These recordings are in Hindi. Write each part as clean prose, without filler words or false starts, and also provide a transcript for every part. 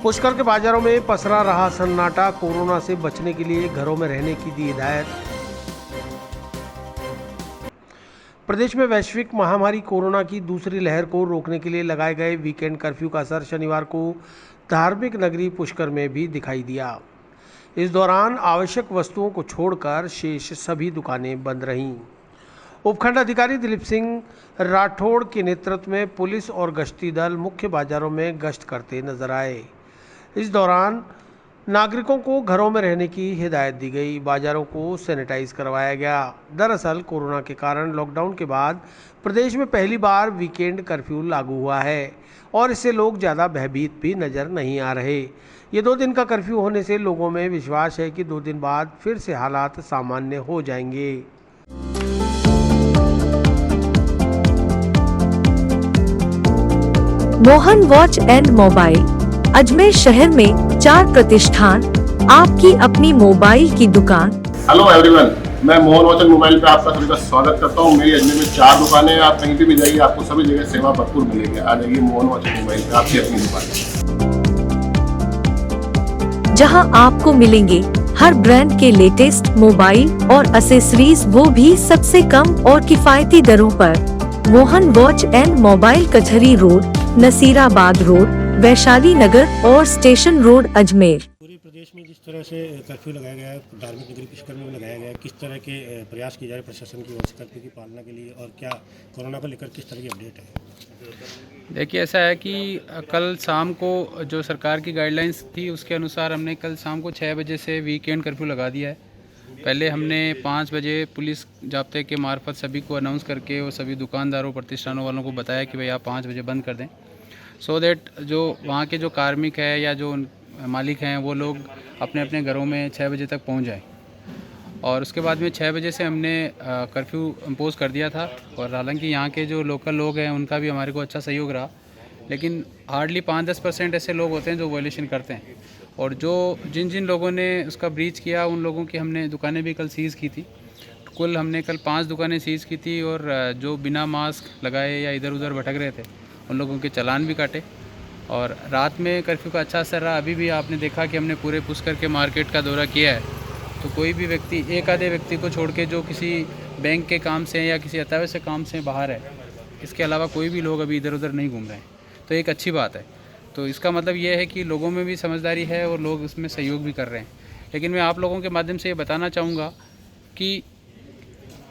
पुष्कर के बाजारों में पसरा रहा सन्नाटा। कोरोना से बचने के लिए घरों में रहने की दी हिदायत। प्रदेश में वैश्विक महामारी कोरोना की दूसरी लहर को रोकने के लिए लगाए गए वीकेंड कर्फ्यू का असर शनिवार को धार्मिक नगरी पुष्कर में भी दिखाई दिया। इस दौरान आवश्यक वस्तुओं को छोड़कर शेष सभी दुकानें बंद रहीं। उपखंड अधिकारी दिलीप सिंह राठौड़ के नेतृत्व में पुलिस और गश्ती दल मुख्य बाजारों में गश्त करते नजर आए। इस दौरान नागरिकों को घरों में रहने की हिदायत दी गई। बाजारों को सैनिटाइज करवाया गया। दरअसल कोरोना के कारण लॉकडाउन के बाद प्रदेश में पहली बार वीकेंड कर्फ्यू लागू हुआ है और इससे लोग ज़्यादा भयभीत भी नजर नहीं आ रहे। ये 2 दिन का कर्फ्यू होने से लोगों में विश्वास है कि 2 दिन बाद फिर से हालात सामान्य हो जाएंगे। Mohan watch and mobile Ajmer शहर में 4 प्रतिष्ठान, आपकी अपनी मोबाइल की दुकान। हेलो एवरीवन, मैं मोहन वॉच एंड मोबाइल पे आपका सभी का स्वागत करता हूँ। मेरी अजमेर में 4 दुकानें हैं। आप कहीं भी जाइए, आपको सभी जगह सेवा भरपूर मिलेगी। आ जाइए मोहन वॉच एंड मोबाइल पे, आपकी अपनी दुकान, जहां आपको मिलेंगे हर ब्रांड के लेटेस्ट मोबाइल और एक्सेसरीज, वो भी सबसे कम और किफायती दरों पर। मोहन वॉच एंड मोबाइल कचहरी रोड, नसीराबाद रोड, वैशाली नगर और स्टेशन रोड, अजमेर। पूरे प्रदेश में जिस तरह से कर्फ्यू लगाया गया है, धार्मिक नगरी पुष्कर में लगाया गया है, किस तरह के प्रयास किए जा रहे हैं प्रशासन की ओर से कर्फ्यू की पालना के लिए, और क्या कोरोना को लेकर किस तरह की अपडेट है? देखिए, ऐसा है कि कल शाम को जो सरकार की गाइडलाइंस थी उसके अनुसार हमने कल शाम को 6 बजे से वीकेंड कर्फ्यू लगा दिया है। पहले हमने 5 बजे पुलिस जाब्ते के मार्फत सभी को अनाउंस करके और सभी दुकानदारों प्रतिष्ठानों वालों को बताया कि भाई आप 5 बजे बंद कर दें, सो दैट जो वहाँ के जो कार्मिक है या जो मालिक हैं वो लोग अपने अपने घरों में 6 बजे तक पहुँच जाएं। और उसके बाद में 6 बजे से हमने कर्फ्यू इम्पोज़ कर दिया था। और हालांकि यहाँ के जो लोकल लोग हैं उनका भी हमारे को अच्छा सहयोग रहा, लेकिन हार्डली 5-10% ऐसे लोग होते हैं जो वायलेशन करते हैं। और जो जिन लोगों ने उसका ब्रीच किया उन लोगों की हमने दुकानें भी कल सीज़ की थी। कुल हमने कल 5 दुकानें सीज़ की थी और जो बिना मास्क लगाए या इधर उधर भटक रहे थे उन लोगों के चालान भी काटे। और रात में कर्फ्यू का अच्छा असर रहा। अभी भी आपने देखा कि हमने पूरे पुष्कर के मार्केट का दौरा किया है, तो कोई भी व्यक्ति, एक आधे व्यक्ति को छोड़ के जो किसी बैंक के काम से या किसी अत्यावश्यक काम से बाहर है, इसके अलावा कोई भी लोग अभी इधर उधर नहीं घूम रहे हैं, तो एक अच्छी बात है। तो इसका मतलब ये है कि लोगों में भी समझदारी है और लोग इसमें सहयोग भी कर रहे हैं। लेकिन मैं आप लोगों के माध्यम से ये बताना चाहूँगा कि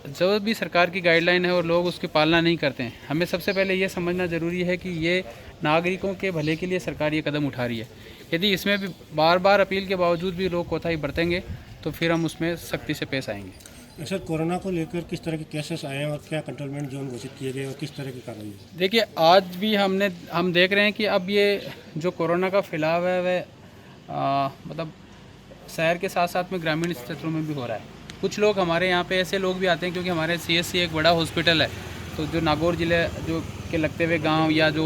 जो भी सरकार की गाइडलाइन है और लोग उसकी पालना नहीं करते हैं, हमें सबसे पहले ये समझना ज़रूरी है कि ये नागरिकों के भले के लिए सरकार ये कदम उठा रही है। यदि इसमें भी बार बार अपील के बावजूद भी लोग कोताही बरतेंगे तो फिर हम उसमें सख्ती से पेश आएंगे। सर, कोरोना को लेकर किस तरह के केसेस आए हैं और क्या कंट्रोलमेंट जोन घोषित किए गए और किस तरह की कार्रवाई है? देखिए, आज भी हम देख रहे हैं कि अब ये जो कोरोना का फैलाव है वह मतलब शहर के साथ साथ में ग्रामीण क्षेत्रों में भी हो रहा है। कुछ लोग हमारे यहाँ पे ऐसे लोग भी आते हैं, क्योंकि हमारे CSC एक बड़ा हॉस्पिटल है, तो जो नागौर ज़िले जो के लगते हुए गांव या जो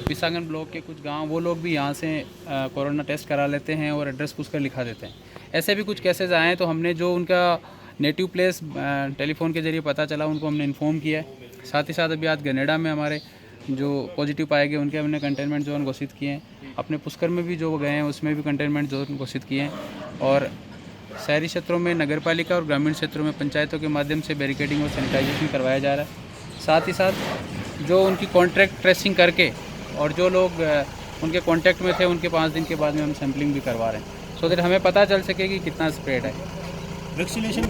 विसागन ब्लॉक के कुछ गांव, वो लोग भी यहाँ से कोरोना टेस्ट करा लेते हैं और एड्रेस पूछ कर लिखा देते हैं। ऐसे भी कुछ केसेस आए हैं, तो हमने जो उनका नेटिव प्लेस टेलीफोन के ज़रिए पता चला उनको हमने इन्फॉर्म किया है। साथ ही साथ अभी आज गनेडा में हमारे जो पॉजिटिव पाए गए उनके हमने कंटेनमेंट जोन घोषित किए हैं। अपने पुष्कर में भी जो गए हैं उसमें भी कंटेनमेंट जोन घोषित किए हैं। और शहरी क्षेत्रों में नगरपालिका और ग्रामीण क्षेत्रों में पंचायतों के माध्यम से बैरिकेडिंग और सैनिटाइजेशन करवाया जा रहा है। साथ ही साथ जो उनकी कॉन्टैक्ट ट्रेसिंग करके और जो लोग उनके कॉन्टैक्ट में थे उनके 5 दिन के बाद में हम सैम्पलिंग भी करवा रहे हैं, सो दैट हमें पता चल सके कि कितना स्प्रेड है। वैक्सीनेशन